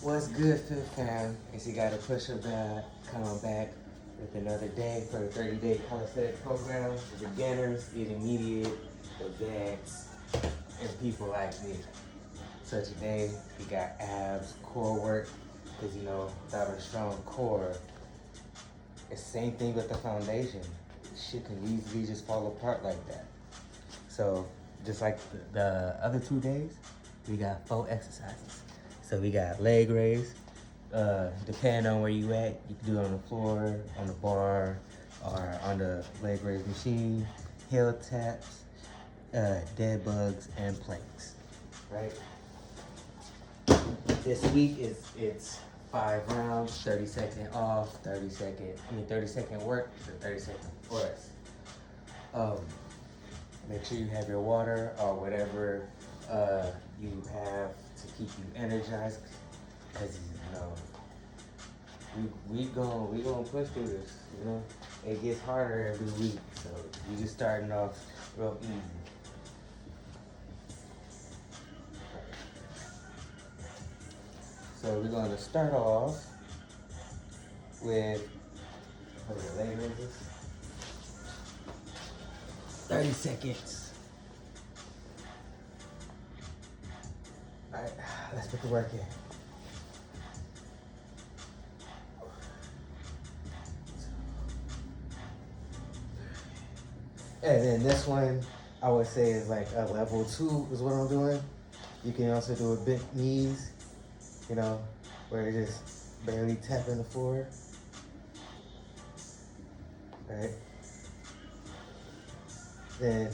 What's good, Fit Fam? Is you got to push her back, come back with another day for the 30-day calisthenics program for beginners, intermediate, advanced, and people like me. So today we got abs, core work, because without a strong core, it's the same thing with the foundation. Shit can easily just fall apart like that. So just like the other 2 days, we got 4 exercises. So we got leg raise. Depending on where you at, you can do it on the floor, on the bar, or on the leg raise machine, heel taps, dead bugs, and planks, right? This week it's 5 rounds, 30-second off, 30-second work, 30-second rest. Make sure you have your water or whatever you have to keep you energized, because we gonna push through this. It gets harder every week, so we just starting off real easy. So we're going to start off with leg raises. 30 seconds. All right, let's put the work in. And then this one, I would say is like a level 2 is what I'm doing. You can also do a bent knees, where you're just barely tapping the floor, right? Then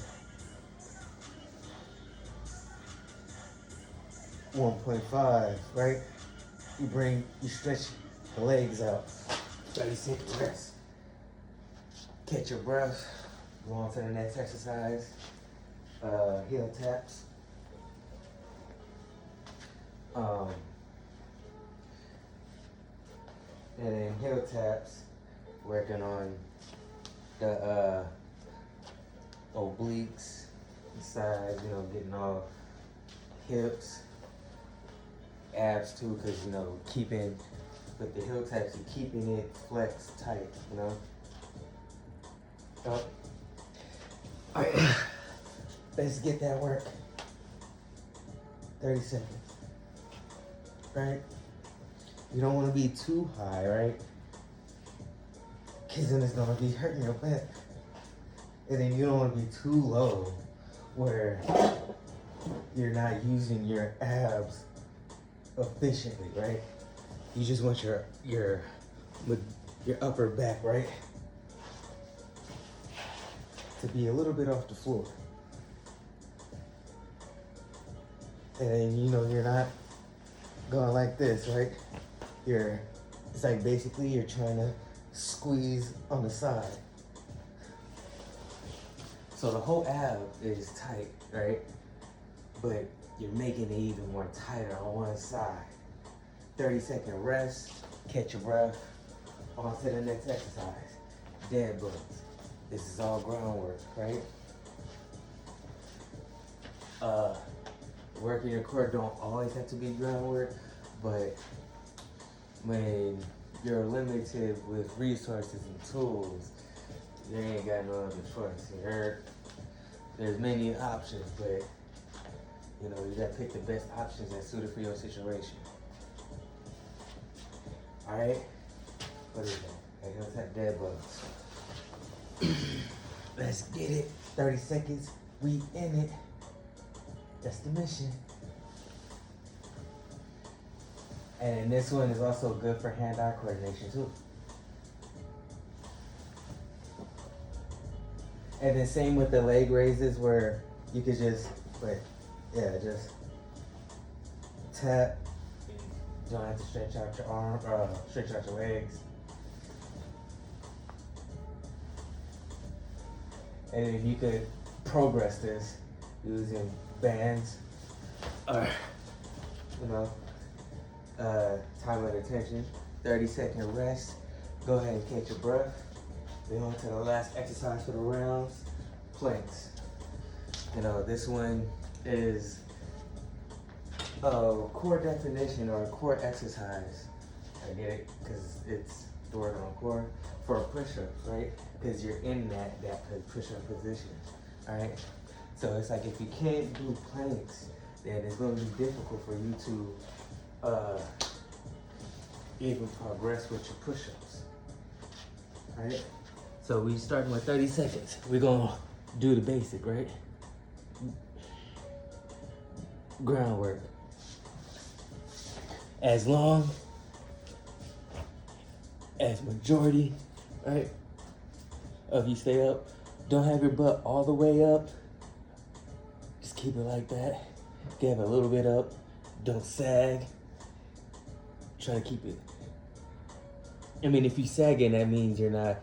1.5, right? You stretch the legs out. 30 seconds rest. Catch your breath. Go on to the next exercise. Heel taps. And then heel taps, working on the obliques, the sides, getting all hips, abs too, because keeping with the heel taps, you're keeping it flexed tight, Oh. All right, let's get that work. 30 seconds, right? You don't want to be too high, right? Because then it's going to be hurting your back. And then you don't want to be too low where you're not using your abs efficiently, right? You just want your upper back, right, to be a little bit off the floor. And then you're not going like this, right? It's like basically you're trying to squeeze on the side. So the whole ab is tight, right? But you're making it even more tighter on one side. 30-second rest, catch your breath, on to the next exercise. Dead bugs. This is all groundwork, right? Working your core don't always have to be groundwork, but when you're limited with resources and tools, you ain't got no other choice. There's many options, but you gotta pick the best options that's suited for your situation. All right, what is that? Heel tap dead bugs. Let's get it. 30 seconds. We in it. That's the mission. And this one is also good for hand-eye coordination too. And then same with the leg raises, where you could just tap. You don't have to stretch out your arm, stretch out your legs. And if you could progress this using bands, or time and attention, 30-second rest. Go ahead and catch your breath. We're on to the last exercise for the rounds, planks. This one is core definition or core exercise. I get it, because it's the word on core for push-ups, right? Because you're in that push-up position, all right? So it's like if you can't do planks, then it's going to be difficult for you to even progress with your push-ups, right? So we starting with 30 seconds. We're going to do the basic, right? Groundwork. As long as majority, right, of you stay up, don't have your butt all the way up. Just keep it like that. Give it a little bit up. Don't sag. Try to keep it. I mean, if you sagging, that means you're not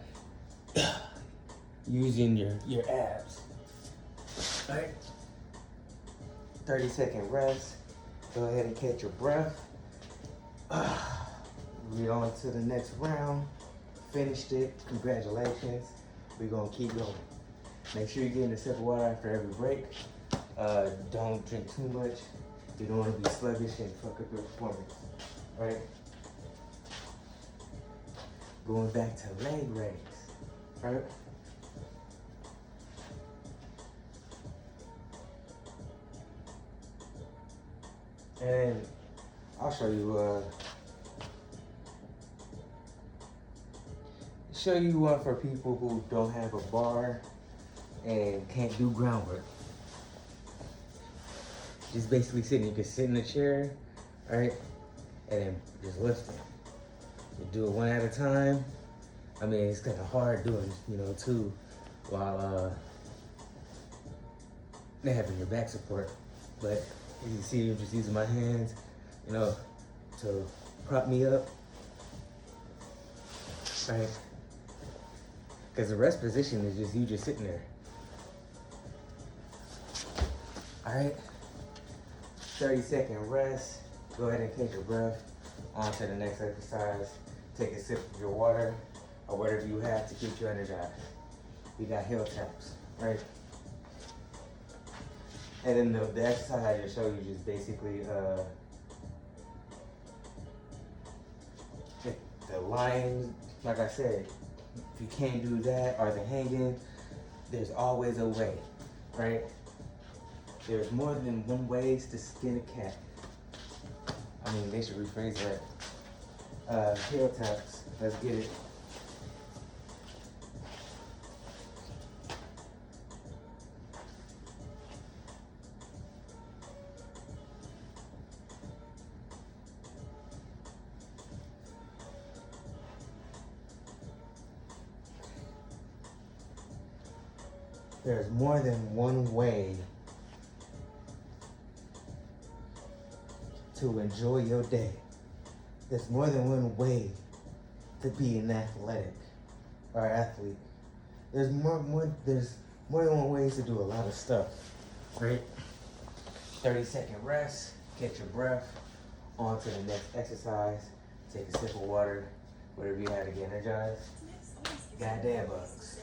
using your abs. All right. 30-second rest. Go ahead and catch your breath. We're on to the next round. Finished it. Congratulations. We're gonna keep going. Make sure you're getting a sip of water after every break. Don't drink too much. You don't want to be sluggish and fuck up your performance. All right. Going back to leg raise. All right. And I'll show you one for people who don't have a bar and can't do groundwork. Just basically sitting. You can sit in a chair, all right, and then just lift it. You do it one at a time. I mean, it's kind of hard doing, two, while having your back support. But as you see, I'm just using my hands, to prop me up, right? Because the rest position is just you just sitting there. All right. 30-second rest. Go ahead and catch your breath. On to the next exercise. Take a sip of your water or whatever you have to keep you energized. We got heel taps, right? And then the exercise I just showed you just basically the lines. Like I said, if you can't do that or the hanging, there's always a way, right? There's more than one ways to skin a cat. I mean, they should rephrase that. Heel taps. Let's get it. There's more than one way to enjoy your day. There's more than one way to be an athletic or athlete. There's more than one ways to do a lot of stuff, right? 30-second rest, catch your breath, on to the next exercise, take a sip of water, whatever you have to get energized. Goddamn bugs.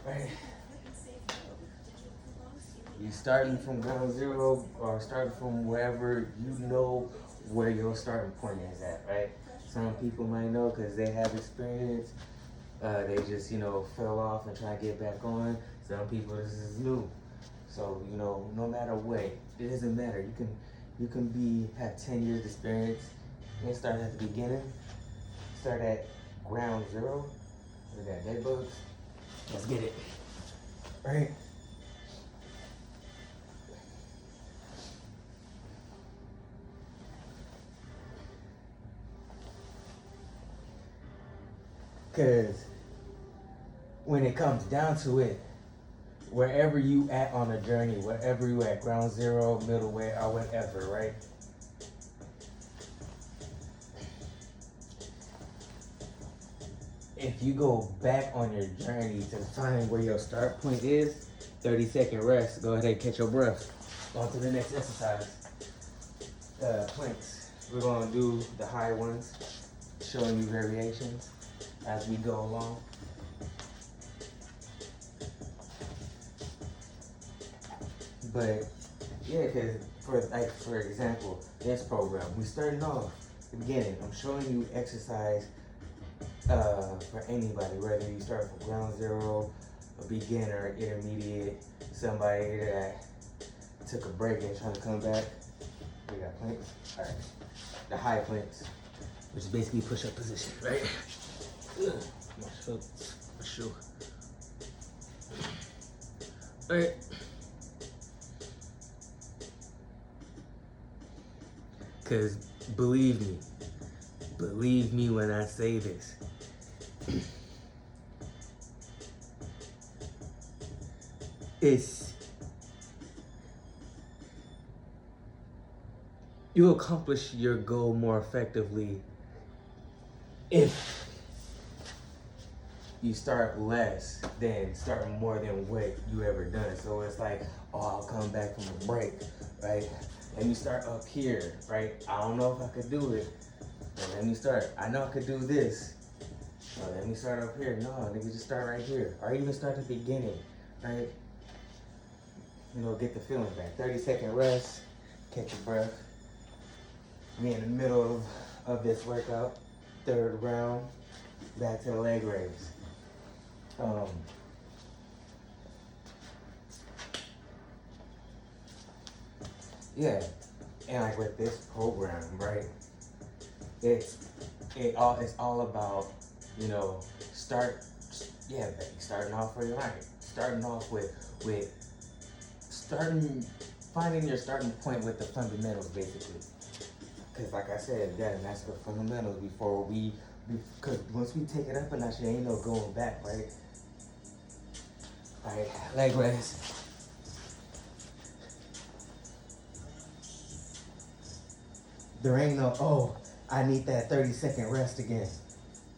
Right? You starting from ground zero or starting from wherever you know where your starting point is at, right? Some people might know because they have experience. They just, fell off and try to get back on. Some people, this is new. So, no matter what, it doesn't matter. You can have 10 years experience and start at the beginning. Start at ground zero. We got dead bugs. Let's get it. Right? Because when it comes down to it, wherever you at on the journey, wherever you at, ground zero, middleweight, or whatever, right? If you go back on your journey to find where your start point is, 30-second rest, go ahead and catch your breath. On to the next exercise. Planks. We're gonna do the high ones, showing you variations as we go along. But Yeah, because for example, this program, we starting off the beginning. I'm showing you exercise for anybody, whether you start from ground zero, a beginner, intermediate, somebody that took a break and trying to come back. We got planks. All right, the high planks, which is basically push-up position, right? My shoe. All right. Cause believe me when I say this. You accomplish your goal more effectively if you start less than starting more than what you ever done. So it's like, oh, I'll come back from a break, right? Let me start up here, right? I don't know if I could do it. But let me start. I know I could do this. But let me start up here. No, nigga, just start right here. Or even start at the beginning, right? You know, get the feeling back. 30-second rest, catch your breath. We in the middle of this workout, third round, back to the leg raise. Yeah, and like with this program, right? It's all about, you know, starting off for your life, starting off with finding your starting point with the fundamentals, basically. Because like I said, you gotta master the fundamentals before because once we take it up a notch, there ain't no going back, right? All right, leg raise. There ain't no, oh, I need that 30-second rest again.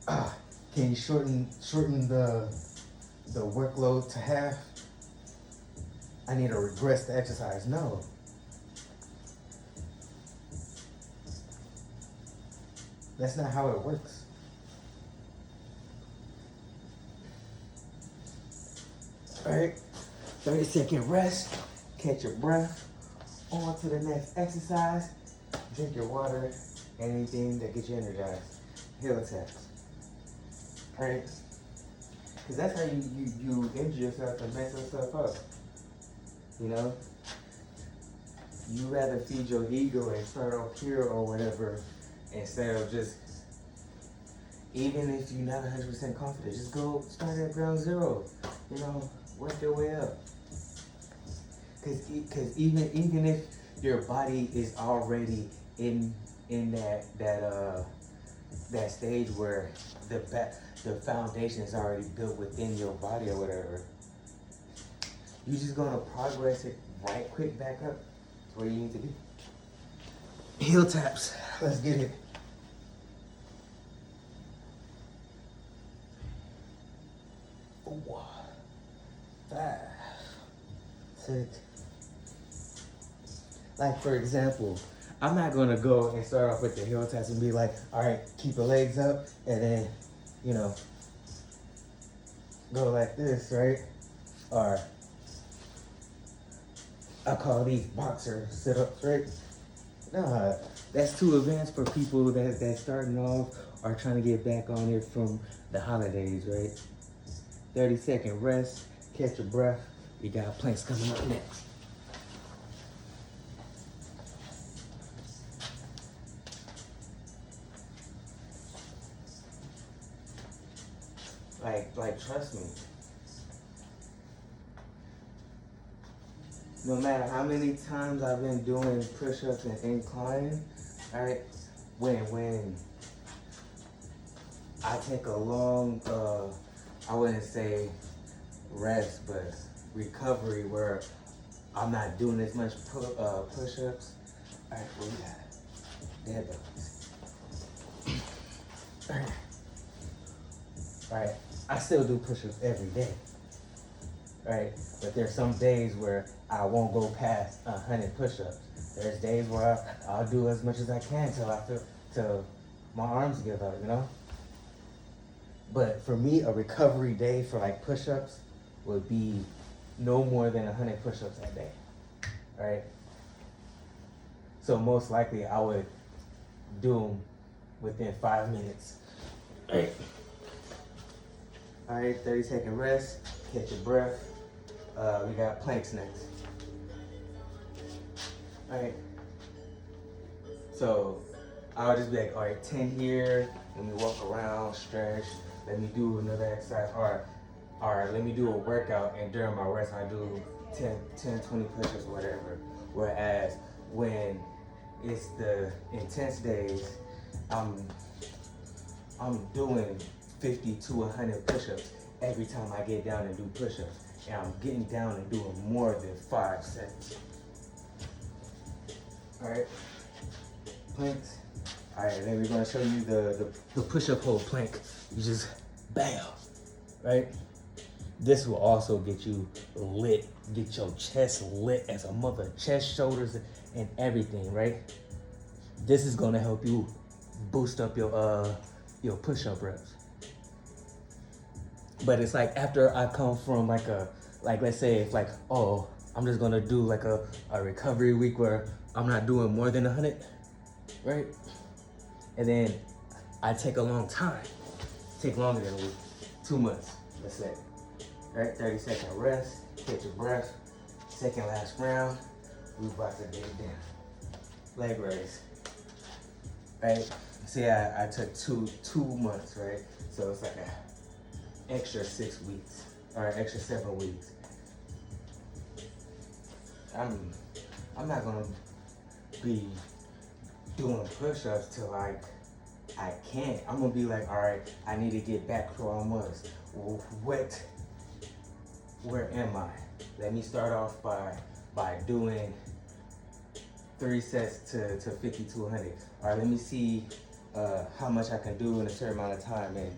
Can you shorten the workload to half? I need to regress the exercise. No. That's not how it works. All right, 30-second rest, catch your breath, on to the next exercise, drink your water, anything that gets you energized. Heel taps. All right? Because that's how you injure yourself and mess yourself up. You know? You rather feed your ego and start off here or whatever instead of just, even if you're not 100% confident, just go start at ground zero. You know, work your way up. Because even if your body is already in that stage where the foundation is already built within your body or whatever, you're just gonna progress it right quick back up to where you need to be. Heel taps. Let's get it. 4, 5, 6. Like for example, I'm not gonna go and start off with the heel taps and be like, all right, keep your legs up, and then, you know, go like this, right? Or I call these boxer sit-ups, right? Nah, that's too advanced for people that's starting off or trying to get back on it from the holidays, right? 30-second rest, catch your breath. We got planks coming up next. Like trust me. No matter how many times I've been doing push-ups and incline, right? When I take a long, I wouldn't say rest, but recovery where I'm not doing as much push-ups. All right, what we got? Dead dogs. All right, I still do push-ups every day, right? But there's some days where I won't go past 100 push-ups. There's days where I'll do as much as I can till my arms give out, you know? But for me, a recovery day for like push-ups would be no more than 100 push-ups that day, right? So most likely I would do them within 5 minutes. All right, 30-second rest, catch your breath. We got planks next. All right. So I'll just be like, all right, 10 here. Let me walk around, stretch. Let me do another exercise. All right, let me do a workout, and during my rest, I do 10, 20 push-ups, whatever. Whereas when it's the intense days, I'm doing 50 to 100 push-ups every time I get down and do push-ups. And I'm getting down and doing more than 5 sets. All right, planks. All right, then we're gonna show you the push-up hold plank. You just bam, right? This will also get you lit, get your chest lit as a mother, chest, shoulders, and everything, right? This is gonna help you boost up your push-up reps. But it's like after I come from like let's say it's like, oh, I'm just gonna do like a recovery week where I'm not doing more than 100, right? And then I take a long time, take longer than a week, 2 months, let's say. Right, 30-second rest, catch your breath. Second last round, we about to get it down. Leg raise. Right, see I took two months, right? So it's like an extra 6 weeks, or extra 7 weeks. I'm not gonna be doing push-ups till like I can't. I'm gonna be like, all right, I need to get back to where I was. Where am I? Let me start off by doing 3 sets to 50 to 100. All right, let me see how much I can do in a certain amount of time, and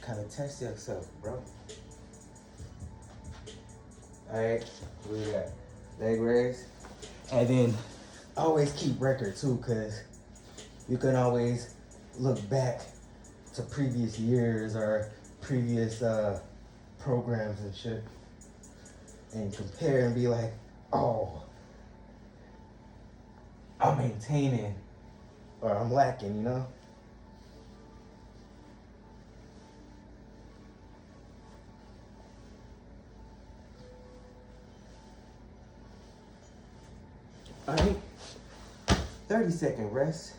kind of test yourself, bro. All right, we got leg raise, and then always keep record too, cause you can always look back to previous years or previous programs and shit, and compare and be like, oh, I'm maintaining or I'm lacking, you know? All right, 30-second rest.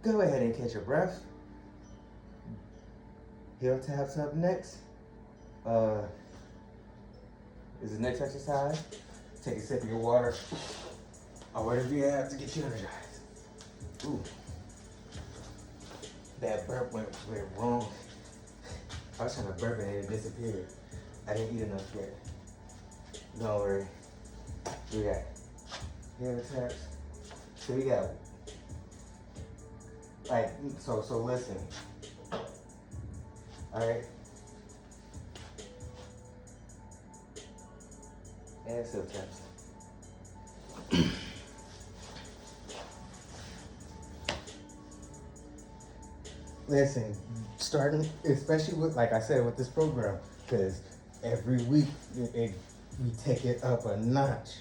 Go ahead and catch your breath. Heel taps up next. Is the next exercise. Take a sip of your water or whatever you have to get you energized. Ooh, that burp went wrong. I was trying to burp and it disappeared. I didn't eat enough yet. Don't worry. We got heel taps. So we got like so listen. All right. And heel taps. Listen, starting, especially with, like I said, with this program, because every week we take it up a notch.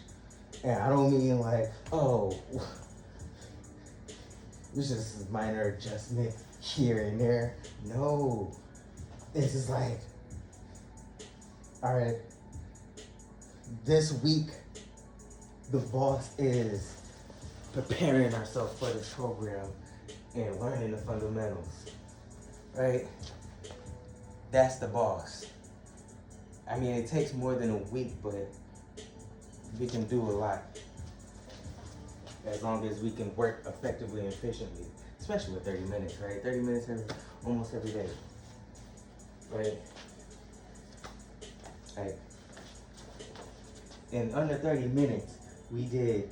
And I don't mean like, oh, it's just a minor adjustment here and there. No, this is like, all right, this week, the boss is preparing ourselves for this program and learning the fundamentals, right? That's the boss. I mean, it takes more than a week, but we can do a lot as long as we can work effectively and efficiently, especially with 30 minutes, right? 30 minutes almost every day, right? Right. In under 30 minutes, we did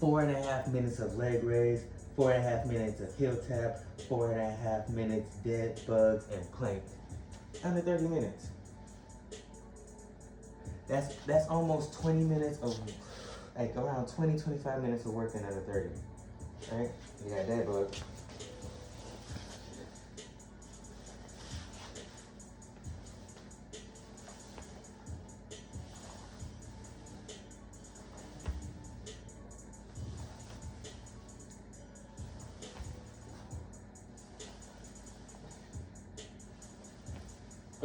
4.5 minutes of leg raise, 4.5 minutes of heel tap, 4.5 minutes dead bugs and plank. Under 30 minutes. That's almost 20 minutes of, like around 20, 25 minutes of work in under 30. Right? You got dead bug.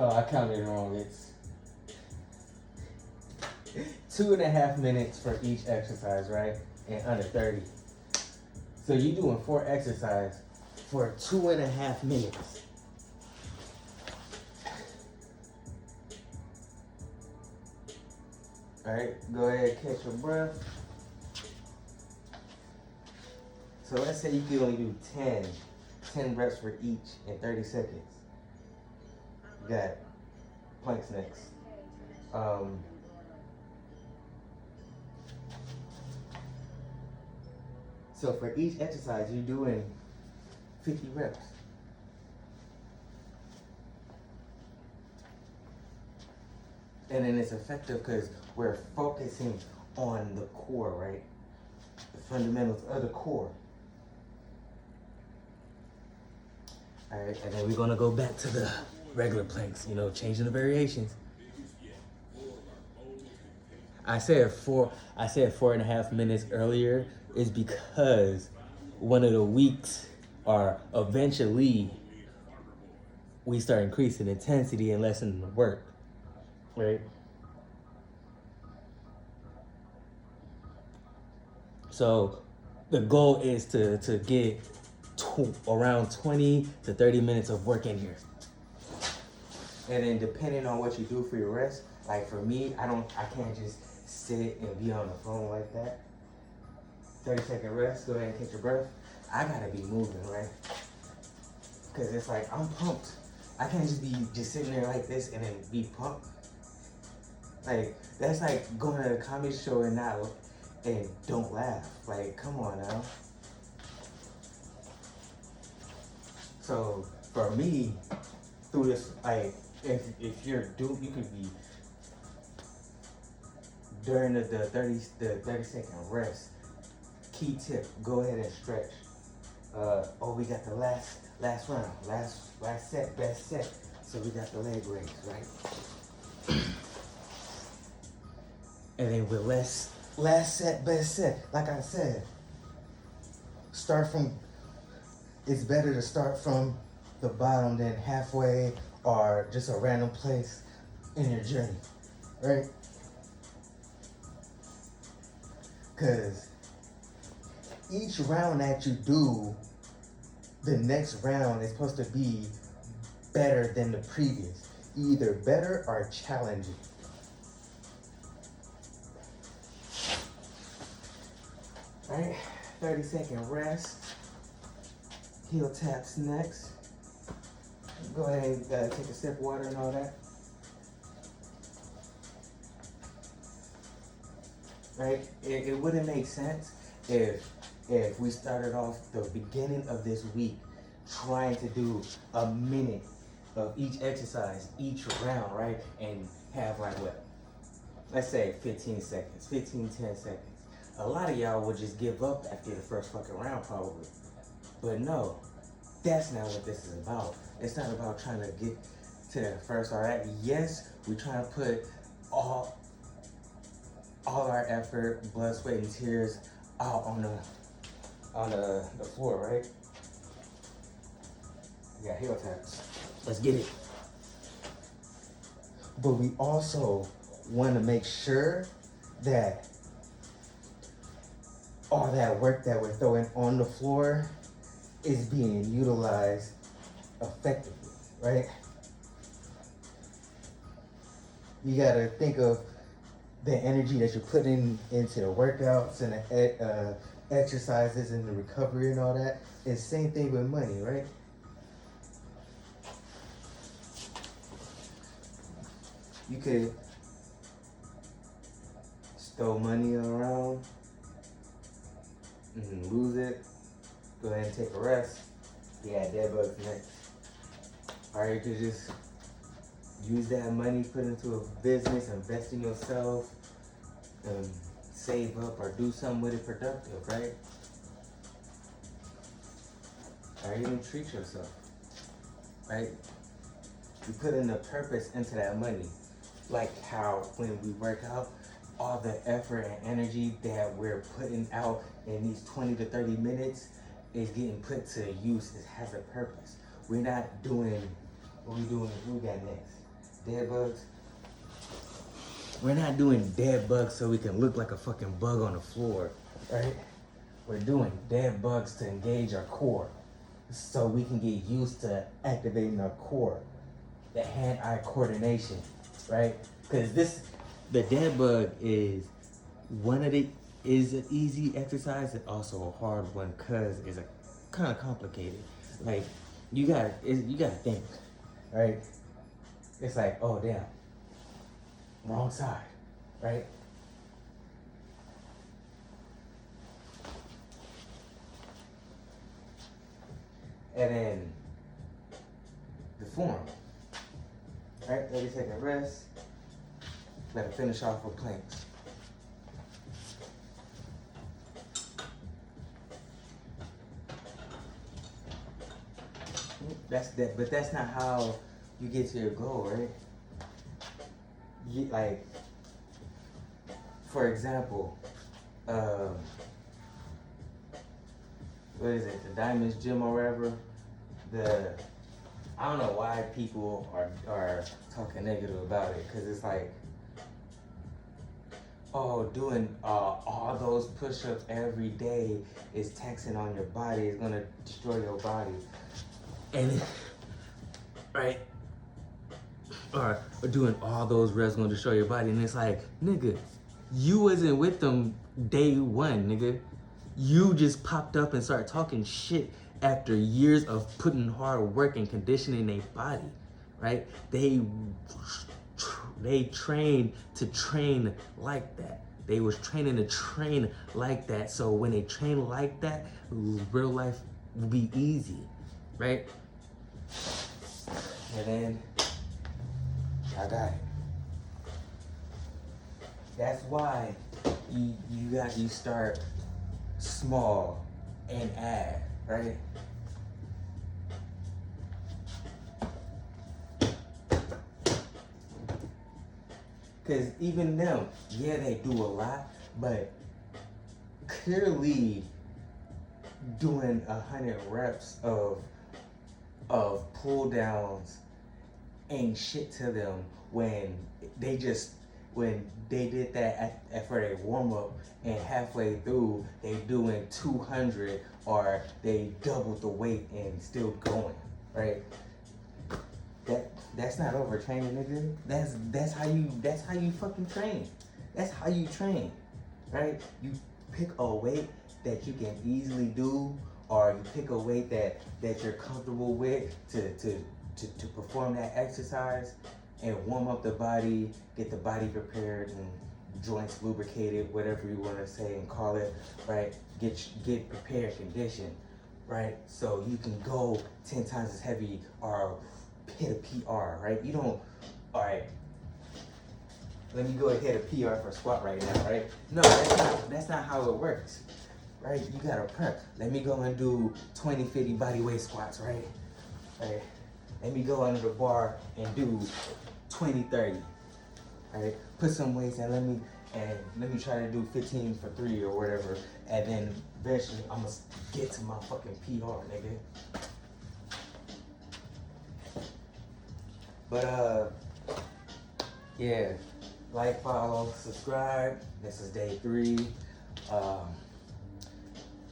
Oh, I counted it wrong. It's 2.5 minutes for each exercise, right? And under 30. So you're doing 4 exercises for 2.5 minutes. All right, go ahead, catch your breath. So let's say you can only do 10 reps for each in 30 seconds. You got planks next. So for each exercise, you're doing 50 reps. And then it's effective because we're focusing on the core, right? The fundamentals of the core. All right, and then we're gonna go back to the regular planks, changing the variations. I said 4.5 minutes earlier is because one of the weeks are eventually we start increasing intensity and lessening the work, right? So the goal is to get around 20 to 30 minutes of work in here. And then depending on what you do for your rest, like for me, I can't just sit and be on the phone like that. 30-second rest, go ahead and take your breath. I gotta be moving, right? Cause it's like, I'm pumped. I can't just be sitting there like this and then be pumped. Like, that's like going to a comedy show and don't laugh. Like, come on now. So for me, through this, like, if you could be during the 30-second rest. Key tip: go ahead and stretch. We got the last round, last set, best set. So we got the leg raise, right? And then with last set, best set. Like I said, it's better to start from the bottom than halfway or just a random place in your journey, right? Because each round that you do, the next round is supposed to be better than the previous. Either better or challenging. All right, 30-second rest. Heel taps next. Go ahead and take a sip of water and all that. Right? It wouldn't make sense if we started off the beginning of this week trying to do a minute of each exercise, each round, right? And have like what? Let's say 10 seconds. A lot of y'all would just give up after the first fucking round probably. But no, that's not what this is about. It's not about trying to get to that first, all right? Yes, we're trying to put all our effort, blood, sweat, and tears out on the floor, right? We got heel taps. Let's get it. But we also want to make sure that all that work that we're throwing on the floor is being utilized effectively, right? You gotta think of the energy that you're putting into the workouts and the exercises and the recovery and all that. It's the same thing with money, right? You could throw money around and lose it. Go ahead and take a rest. You got dead bugs next. Or you could just use that money, put into a business, invest in yourself, save up or do something with it productive, right? Or even treat yourself, right? You put in the purpose into that money. Like how when we work out, all the effort and energy that we're putting out in these 20 to 30 minutes is getting put to use. It has a purpose. We're not doing what we got next. Dead bugs. We're not doing dead bugs so we can look like a fucking bug on the floor, right? We're doing dead bugs to engage our core so we can get used to activating our core, the hand-eye coordination, right? Because the dead bug is is an easy exercise and also a hard one because it's a kind of complicated. Like you gotta think, right? It's like, oh damn, wrong side, right? And then the form, right? 30-second rest. Let it finish off with planks. But that's not how you get to your goal, right? Like, for example, what is it? The Diamonds Gym or wherever. I don't know why people are talking negative about it, because it's like, oh, doing all those push-ups every day is taxing on your body. It's gonna destroy your body. And right, or doing all those reps gonna destroy your body, and it's like, nigga, you wasn't with them day one, nigga. You just popped up and started talking shit after years of putting hard work and conditioning their body, right? They trained to train like that. They was training to train like that. So when they train like that, real life will be easy, right? And then I got it. That's why you start small and add, right? Because even them, yeah, they do a lot, but clearly doing 100 reps of pull downs ain't shit to them when they did that for their warm up, and halfway through they doing 200, or they doubled the weight and still going, right? That's not overtraining, nigga. That's how you fucking train. That's how you train, right? You pick a weight that you can easily do, or you pick a weight that you're comfortable with to perform that exercise, and warm up the body, get the body prepared and joints lubricated, whatever you want to say and call it, right? Get prepared, conditioned, right? So you can go 10 times as heavy or hit a PR, right? You don't, all right, let me go and hit a PR for a squat right now, right? No, that's not how it works, right? You gotta prep. Let me go and do 20, 50 body weight squats, right? Right. Let me go under the bar and do 20, 30, right? Put some weights and let me try to do 15 for 3 or whatever, and then eventually I'm gonna get to my fucking PR, nigga. But yeah, like, follow, subscribe. This is day 3.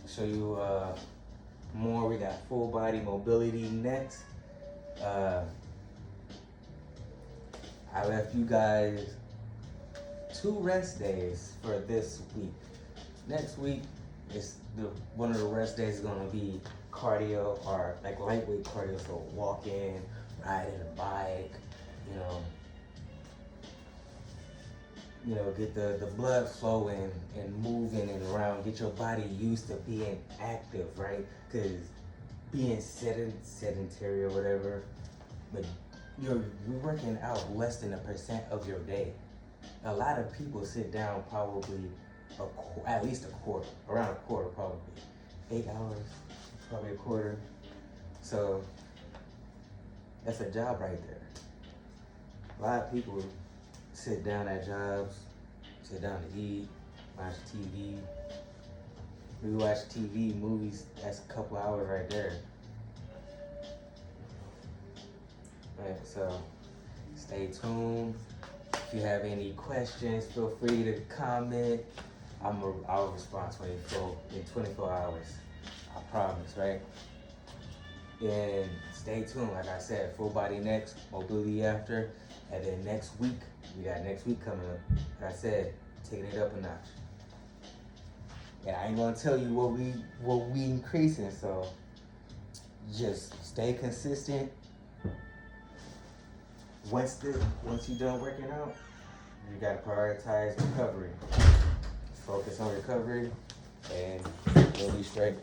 Show you more. We got full body mobility next. I left you guys 2 rest days for this week. Next week one of the rest days is gonna be cardio, or like lightweight cardio, so walking, riding a bike, get the blood flowing and moving and around, get your body used to being active, right? Because being sedentary or whatever, but you're working out less than 1% of your day. A lot of people sit down probably at least a quarter, around a quarter probably. 8 hours, probably a quarter. So that's a job right there. A lot of people sit down at jobs, sit down to eat, watch TV. We watch TV, movies, that's a couple hours right there. Right, so Stay tuned. If you have any questions, feel free to comment. I'll respond in 24 hours. I promise, right? And stay tuned. Like I said, full body next, mobility after, and then next week we got next week coming up. Like I said, taking it up a notch. And I ain't gonna tell you what we increasing. So just stay consistent. Once you're done working out, you gotta prioritize recovery. Focus on recovery, and you'll be straight.